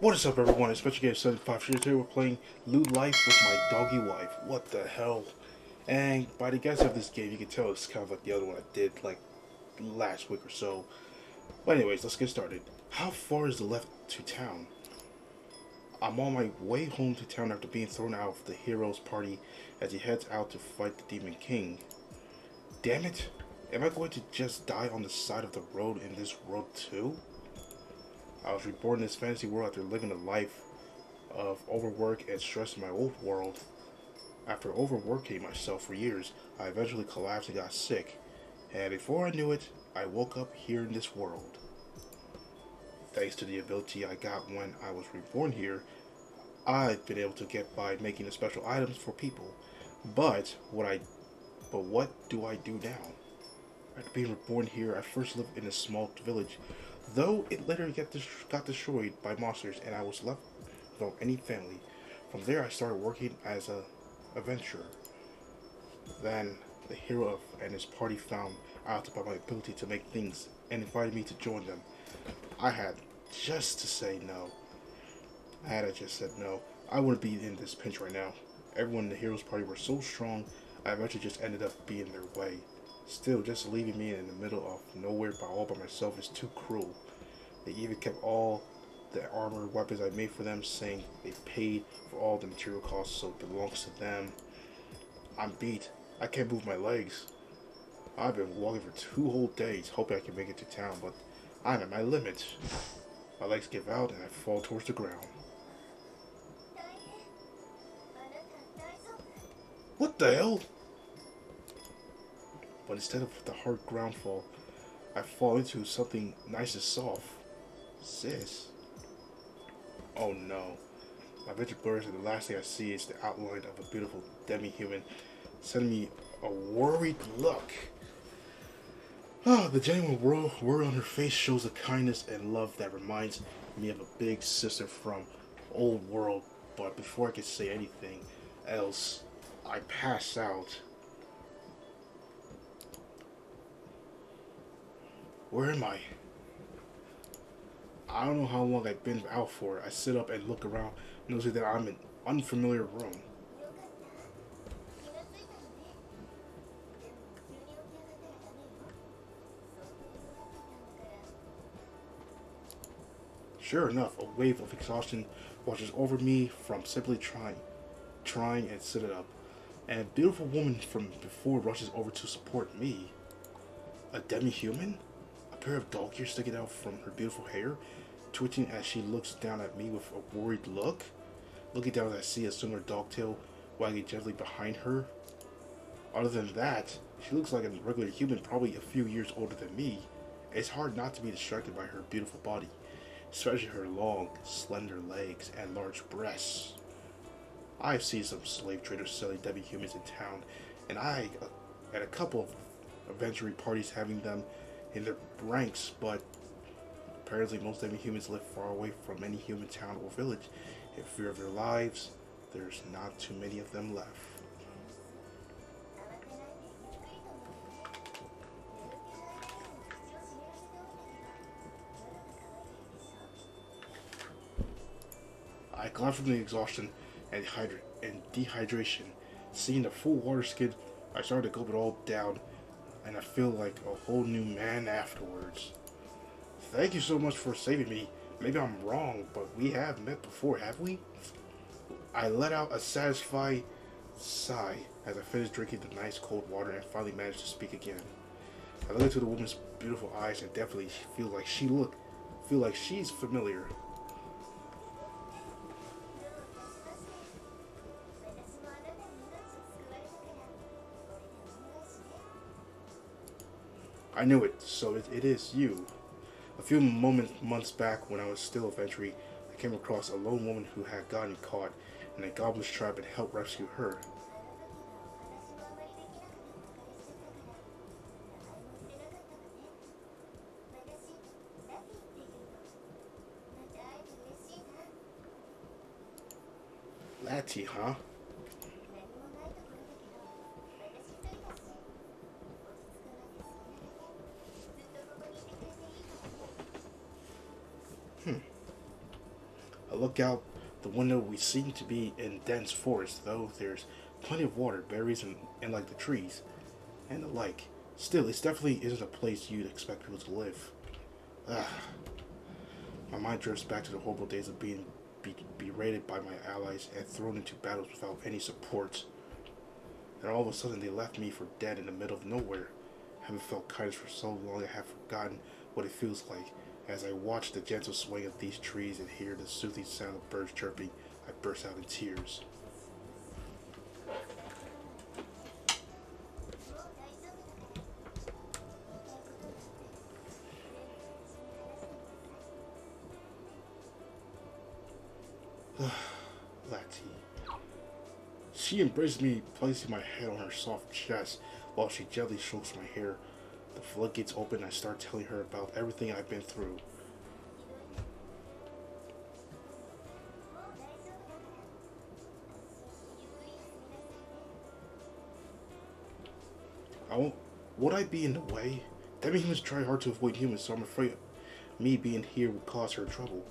What is up, everyone? It's Special Game 75 here. We're playing Lewd Life with my doggy wife. What the hell? And by the guess of this game, you can tell it's kind of like the other one I did like last week or so. But anyways, let's get started. How far is the left to town? I'm on my way home to town after being thrown out of the hero's party as he heads out to fight the Demon King. Damn it! Am I going to just die on the side of the road in this world too? I was reborn in this fantasy world after living a life of overwork and stress in my old world. After overworking myself for years, I eventually collapsed and got sick. And before I knew it, I woke up here in this world. Thanks to the ability I got when I was reborn here, I've been able to get by making the special items for people. But what do I do now? After being reborn here, I first lived in a small village, though it later got destroyed by monsters and I was left without any family. From there I started working as an adventurer. Then the hero and his party found out about my ability to make things and invited me to join them. I had just to say no. Had I just said no, I wouldn't be in this pinch right now. Everyone in the hero's party were so strong, I eventually just ended up being their way. Still, just leaving me in the middle of nowhere all by myself is too cruel. They even kept all the armor weapons I made for them, saying they paid for all the material costs, so it belongs to them. I'm beat. I can't move my legs. I've been walking for 2 whole days, hoping I can make it to town, but I'm at my limit. My legs give out and I fall towards the ground. What the hell? But instead of the hard ground fall, I fall into something nice and soft. Sis. Oh no. My vision blurs and the last thing I see is the outline of a beautiful demi-human sending me a worried look. The genuine worry on her face shows the kindness and love that reminds me of a big sister from old world. But before I can say anything else, I pass out. Where am I? I don't know how long I've been out for. I sit up and look around, noticing that I'm in an unfamiliar room. Sure enough, a wave of exhaustion washes over me from simply trying and sit it up. And a beautiful woman from before rushes over to support me. A demi-human? A pair of dog ears sticking out from her beautiful hair, twitching as she looks down at me with a worried look. Looking down as I see a similar dog tail wagging gently behind her. Other than that, she looks like a regular human, probably a few years older than me. It's hard not to be distracted by her beautiful body, especially her long, slender legs and large breasts. I've seen some slave traders selling demi-humans in town, and at a couple of adventuring parties having them in their ranks, but apparently most demi-humans live far away from any human town or village. In fear of their lives, there's not too many of them left. I collapse from the exhaustion and dehydration. Seeing the full water skin, I started to gulp it all down, and I feel like a whole new man afterwards. Thank you so much for saving me. Maybe I'm wrong, but we have met before, have we? I let out a satisfied sigh as I finished drinking the nice cold water and finally managed to speak again. I look into the woman's beautiful eyes and definitely feel like she's familiar. I knew it, so it is you. A few months back, when I was still a venturee, I came across a lone woman who had gotten caught in a goblin's trap and helped rescue her. Latty, huh? I look out the window. We seem to be in dense forest, though there's plenty of water, berries, and like the trees and the like. Still, it definitely isn't a place you'd expect people to live. Ah, my mind drifts back to the horrible days of being berated by my allies and thrown into battles without any support. And all of a sudden, they left me for dead in the middle of nowhere. I haven't felt kindness for so long, I have forgotten what it feels like. As I watch the gentle swaying of these trees and hear the soothing sound of birds chirping, I burst out in tears. Lati. She embraced me, placing my head on her soft chest while she gently strokes my hair. The floodgates open and I start telling her about everything I've been through. Would I be in the way? That means humans try hard to avoid humans, so I'm afraid me being here would cause her trouble.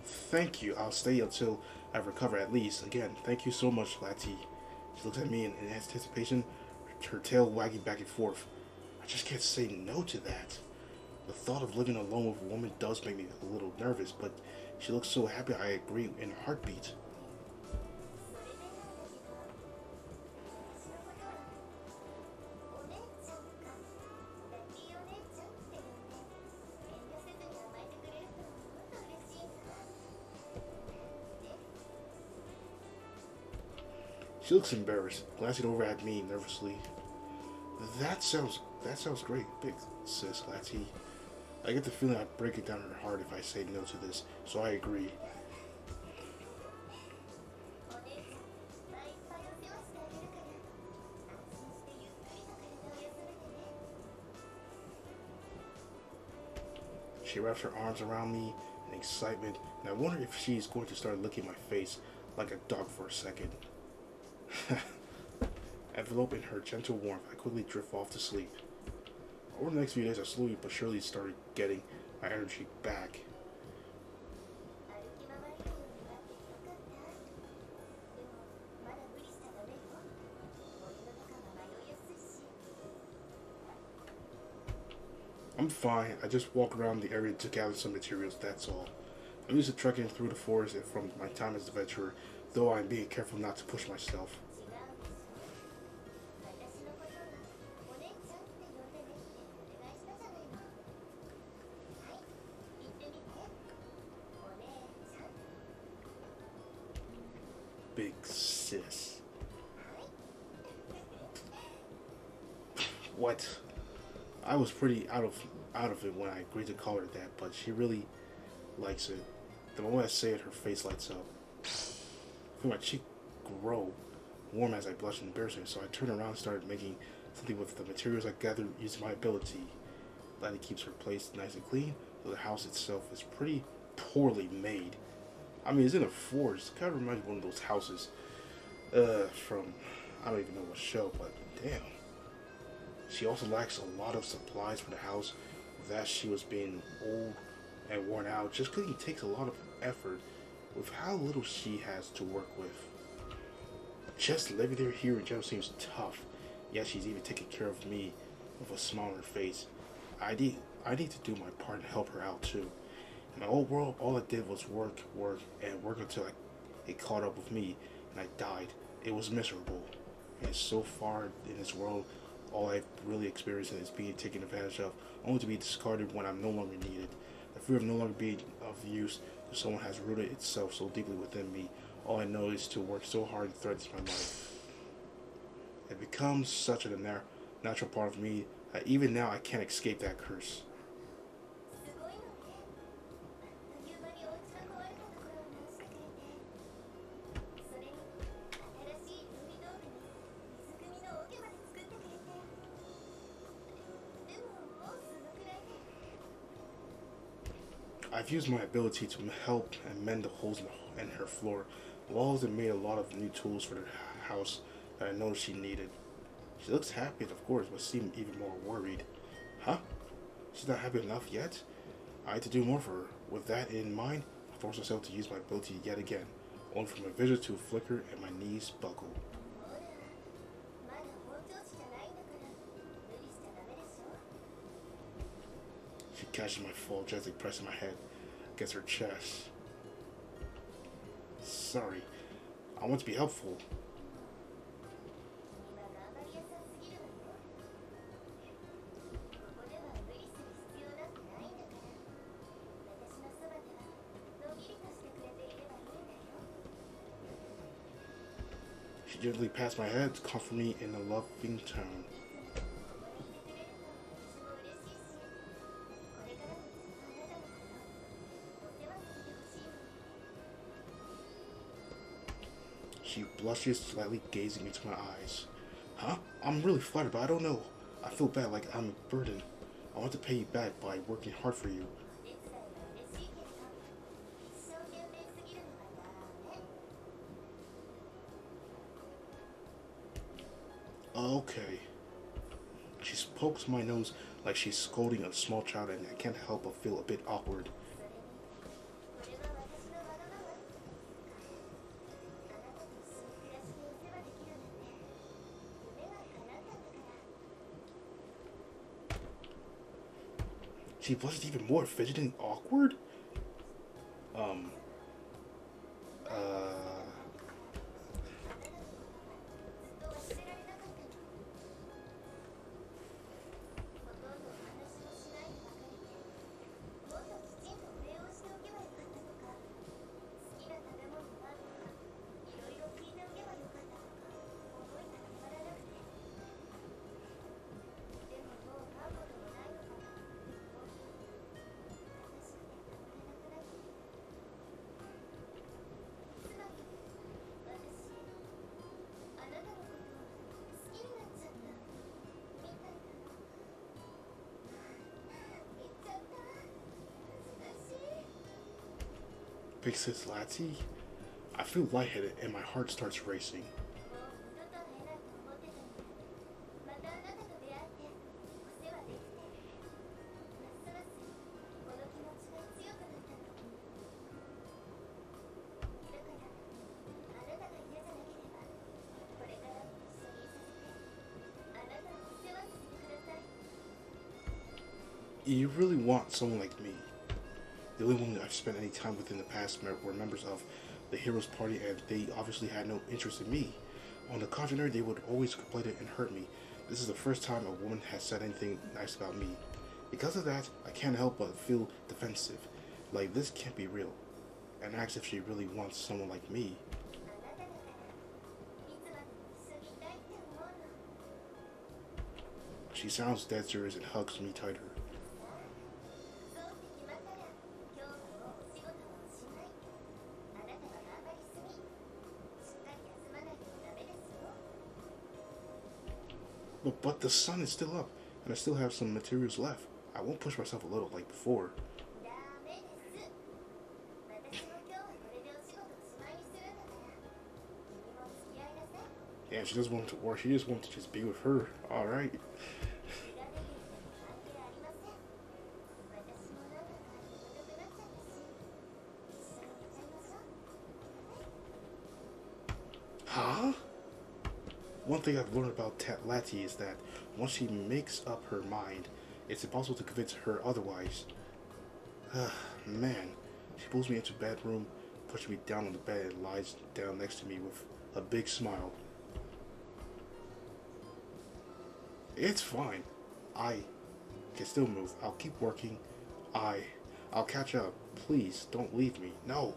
Thank you. I'll stay until I recover at least. Again, thank you so much, Lati. She looks at me in anticipation, her tail wagging back and forth. I just can't say no to that. The thought of living alone with a woman does make me a little nervous, but she looks so happy I agree in a heartbeat. She looks embarrassed, glancing over at me nervously. That sounds great, big sis, Lati. I get the feeling I'd break it down her heart if I say no to this, so I agree. She wraps her arms around me in excitement, and I wonder if she's going to start licking my face like a dog for a second. Enveloped in her gentle warmth, I quickly drift off to sleep. Over the next few days, I slowly but surely started getting my energy back. I'm fine. I just walk around the area to gather some materials, that's all. I'm used to trekking through the forest and from my time as an adventurer, though I'm being careful not to push myself. Big sis. What? I was pretty out of it when I agreed to call her that, but she really likes it. The moment I say it, her face lights up. I feel my cheek grow warm as I blush in embarrassment, so I turned around and started making something with the materials I gathered using my ability. Lady keeps her place nice and clean, though the house itself is pretty poorly made. I mean, it's in a forest. It kind of reminds me of one of those houses from, I don't even know what show, but damn. She also lacks a lot of supplies for the house. That she was being old and worn out. Just cooking takes a lot of effort with how little she has to work with. Just living there here in general seems tough. Yet she's even taking care of me with a smile on her face. I need to do my part and help her out too. In my old world, all I did was work, and work until it caught up with me, and I died. It was miserable. And so far in this world, all I've really experienced is being taken advantage of, only to be discarded when I'm no longer needed. The fear of no longer being of use to someone has rooted itself so deeply within me. All I know is to work so hard and threatens my life. It becomes such a natural part of me that even now I can't escape that curse. I've used my ability to help and mend the holes in her floor, walls, and made a lot of new tools for the house that I noticed she needed. She looks happy, of course, but seemed even more worried. Huh? She's not happy enough yet? I had to do more for her. With that in mind, I forced myself to use my ability yet again, only for my vision to flicker and my knees buckle. She catches my fall, gently pressing my head against her chest. Sorry, I want to be helpful. She gently pats my head to comfort me in a loving tone. She blushes slightly, gazing into my eyes. Huh? I'm really flattered, but I don't know. I feel bad, like I'm a burden. I want to pay you back by working hard for you. Okay. She pokes my nose like she's scolding a small child, and I can't help but feel a bit awkward. She blushes even more, fidgeting awkward? Um, uh... Big sis Latty? I feel lightheaded and my heart starts racing. You really want someone like me? The only one I've spent any time with in the past were members of the Heroes Party, and they obviously had no interest in me. On the contrary, they would always complain and hurt me. This is the first time a woman has said anything nice about me. Because of that, I can't help but feel defensive. Like, this can't be real. And ask if she really wants someone like me. She sounds dead serious and hugs me tighter. But the sun is still up, and I still have some materials left. I won't push myself a little like before. Yeah, she doesn't want to work. She just wants to just be with her. Alright. Huh? One thing I've learned about Latty is that once she makes up her mind, it's impossible to convince her otherwise. Man, she pulls me into the bedroom, pushes me down on the bed, and lies down next to me with a big smile. It's fine. I can still move. I'll keep working. I'll catch up. Please, don't leave me. No.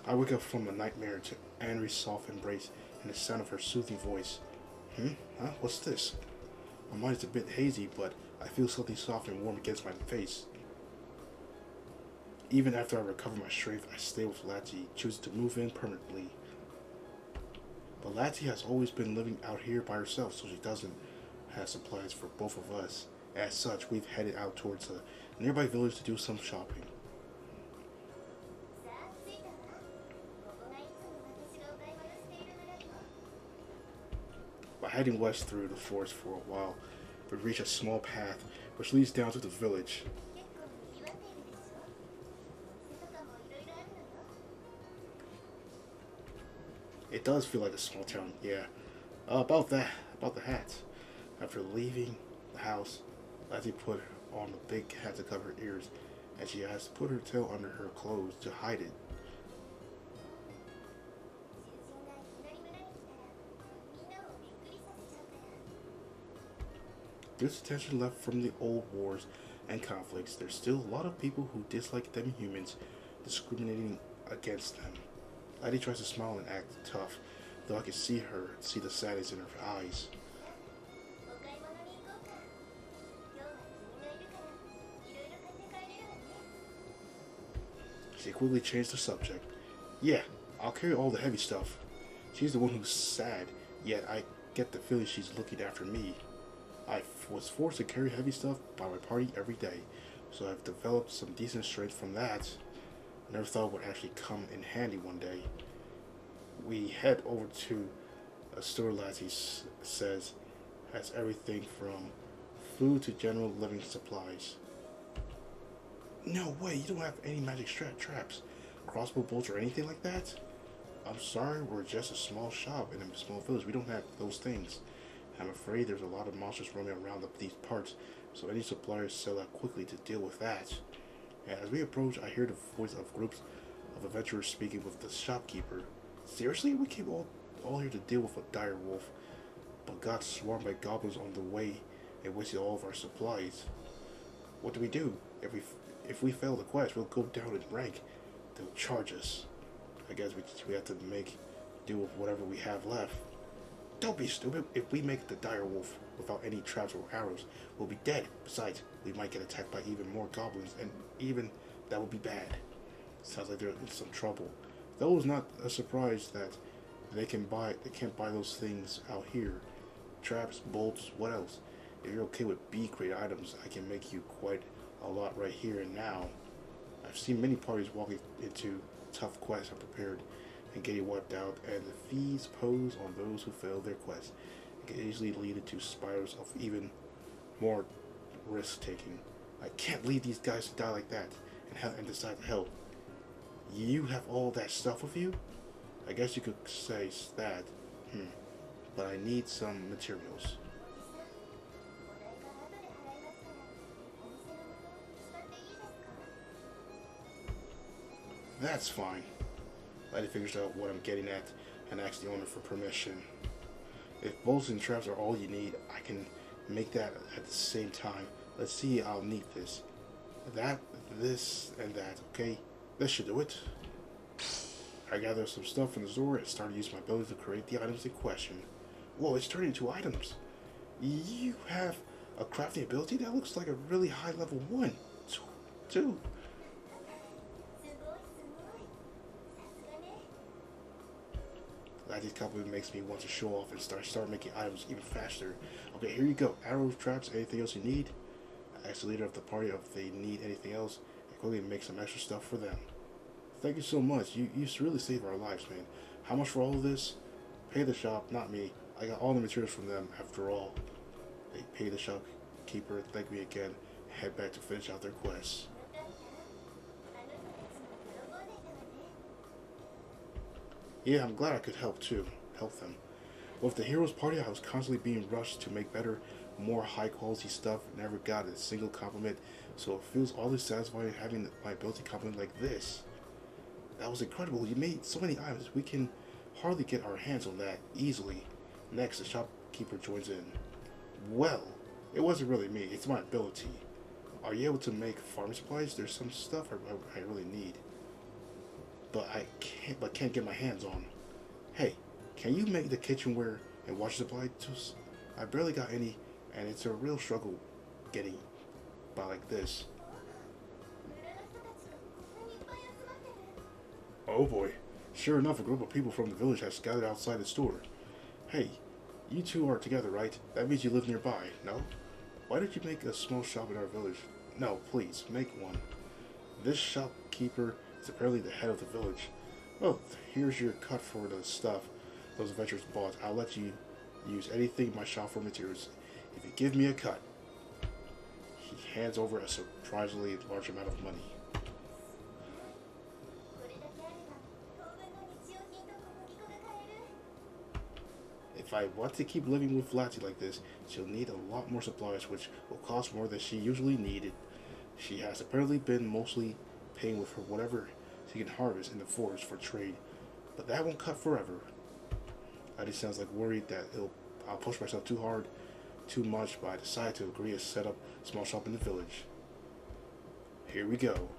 I wake up from a nightmare to Anri's soft embrace and the sound of her soothing voice. Huh? What's this? My mind is a bit hazy, but I feel something soft and warm against my face. Even after I recover my strength, I stay with Lati, choosing to move in permanently. But Lati has always been living out here by herself, so she doesn't have supplies for both of us. As such, we've headed out towards a nearby village to do some shopping. By heading west through the forest for a while, we reach a small path which leads down to the village. It does feel like a small town, yeah. About the hats. After leaving the house, Lizzie put on the big hat to cover her ears, and she has to put her tail under her clothes to hide it. There's tension left from the old wars and conflicts. There's still a lot of people who dislike demi-humans, discriminating against them. Lady tries to smile and act tough, though I can see the sadness in her eyes. She quickly changed the subject. Yeah, I'll carry all the heavy stuff. She's the one who's sad, yet I get the feeling she's looking after me. I was forced to carry heavy stuff by my party every day, so I've developed some decent strength from that. I never thought it would actually come in handy one day. We head over to a store Lassie says has everything from food to general living supplies. No way, you don't have any magic traps, crossbow bolts, or anything like that? I'm sorry, we're just a small shop in a small village. We don't have those things. I'm afraid there's a lot of monsters roaming around these parts, so any suppliers sell out quickly to deal with that. And as we approach, I hear the voice of groups of adventurers speaking with the shopkeeper. Seriously? We came all here to deal with a dire wolf, but got swarmed by goblins on the way and wasted all of our supplies. What do we do? If we fail the quest, we'll go down in rank. They'll charge us. I guess we have to make do with whatever we have left. Don't be stupid. If we make the dire wolf without any traps or arrows, we'll be dead. Besides, we might get attacked by even more goblins, and even that would be bad. Sounds like they're in some trouble. Though it's not a surprise that they can't buy those things out here. Traps, bolts, what else? If you're okay with B-grade items, I can make you quite a lot right here and now. I've seen many parties walking into tough quests unprepared and getting wiped out, and the fees posed on those who fail their quest can easily lead to spirals of even more risk-taking. I can't leave these guys to die like that and decide to help. You have all that stuff with you? I guess you could say that. But I need some materials. That's fine. Lady figures out what I'm getting at and asks the owner for permission. If bolts and traps are all you need, I can make that at the same time. Let's see, I'll need this. That, this, and that, okay? This should do it. I gather some stuff from the store and start using my ability to create the items in question. Whoa, it's turning into items. You have a crafting ability that looks like a really high level 1. 2. Laddie's compliment makes me want to show off and start making items even faster. Okay, here you go. Arrows, traps, anything else you need? I ask the leader of the party if they need anything else and quickly make some extra stuff for them. Thank you so much. You really saved our lives, man. How much for all of this? Pay the shop, not me. I got all the materials from them, after all. They pay the shopkeeper, thank me again, and head back to finish out their quests. Yeah, I'm glad I could help them. With the heroes party, I was constantly being rushed to make better, more high quality stuff. Never got a single compliment, so it feels oddly satisfying having my ability compliment like this. That was incredible. You made so many items. We can hardly get our hands on that easily. Next, the shopkeeper joins in. Well, it wasn't really me. It's my ability. Are you able to make farm supplies? There's some stuff I really need, but I can't get my hands on. Hey, can you make the kitchenware and water supply. Just, I barely got any, and it's a real struggle getting by like this. Oh boy. Sure enough, a group of people from the village has gathered outside the store. Hey, you two are together, right? That means you live nearby, no? Why did you make a small shop in our village? No, please, make one. This shopkeeper is apparently the head of the village. Oh, here's your cut for the stuff those adventurers bought. I'll let you use anything in my shop for materials if you give me a cut. He hands over a surprisingly large amount of money. If I want to keep living with Lati like this, she'll need a lot more supplies, which will cost more than she usually needed. She has apparently been mostly paying with her whatever she can harvest in the forest for trade, but that won't cut forever. Lati sounds like worried that I'll push myself too hard, too much, but I decide to agree to set up a small shop in the village. Here we go.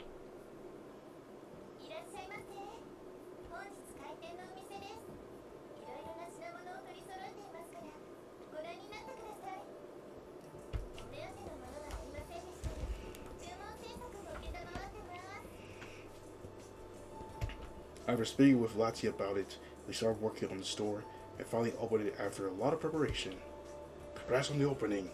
After speaking with Lati about it, we started working on the store and finally opened it after a lot of preparation. Congrats on the opening.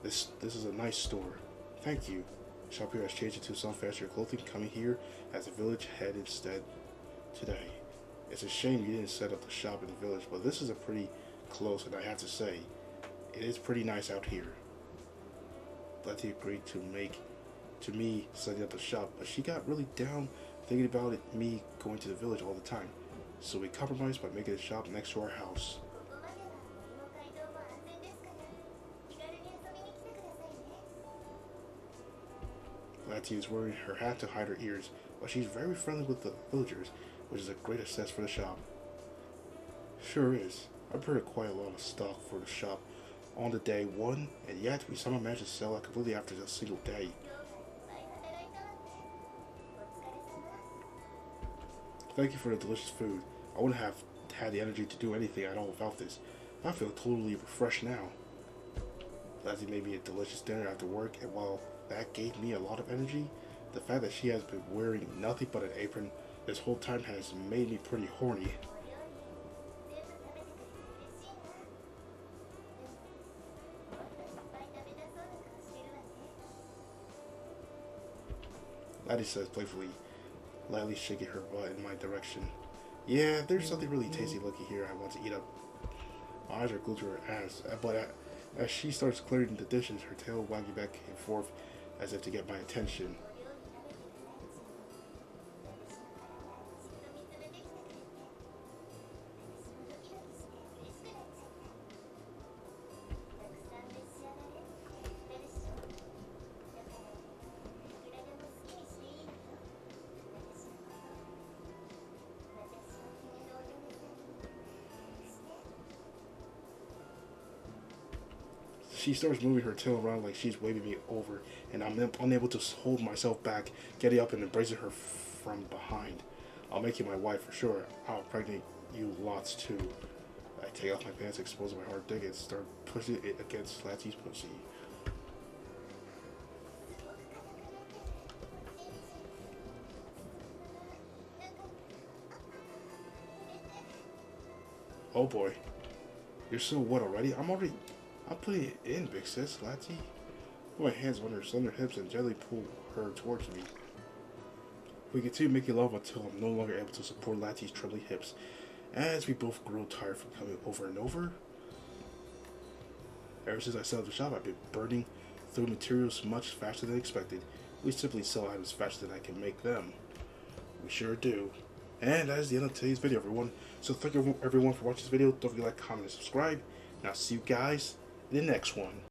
This is a nice store. Thank you. The shop here has changed into some fancier clothing, coming here as a village head instead today. It's a shame you didn't set up the shop in the village, but this is a pretty close, and I have to say, it is pretty nice out here. Lati agreed to me setting up the shop, but she got really down thinking about me going to the village all the time. So we compromised by making a shop next to our house. Lati is wearing her hat to hide her ears, but she's very friendly with the villagers, which is a great success for the shop. Sure is. I prepared quite a lot of stock for the shop on the day one, and yet we somehow managed to sell it completely after a single day. Thank you for the delicious food. I wouldn't have had the energy to do anything at all without this. I feel totally refreshed now. Lati made me a delicious dinner after work, and while that gave me a lot of energy, the fact that she has been wearing nothing but an apron this whole time has made me pretty horny. Lati says playfully, lightly shaking her butt in my direction. Yeah, there's something really tasty looking here I want to eat up. My eyes are glued to her ass, but as she starts clearing the dishes, her tail wagging back and forth as if to get my attention. She starts moving her tail around like she's waving me over, and I'm unable to hold myself back, getting up and embracing her from behind. I'll make you my wife for sure. I'll impregnate you lots too. I take off my pants, expose my hard dick, and start pushing it against Lati's pussy. Oh boy. You're so wet already? I'm putting it in, big sis, Lati. Put my hands on her slender hips and gently pull her towards me. We continue making love until I'm no longer able to support Lati's trembling hips, as we both grow tired from coming over and over. Ever since I set up the shop, I've been burning through materials much faster than expected. We simply sell items faster than I can make them. We sure do. And that is the end of today's video, everyone. So thank you everyone for watching this video. Don't forget to like, comment, and subscribe. And I'll see you guys in the next one.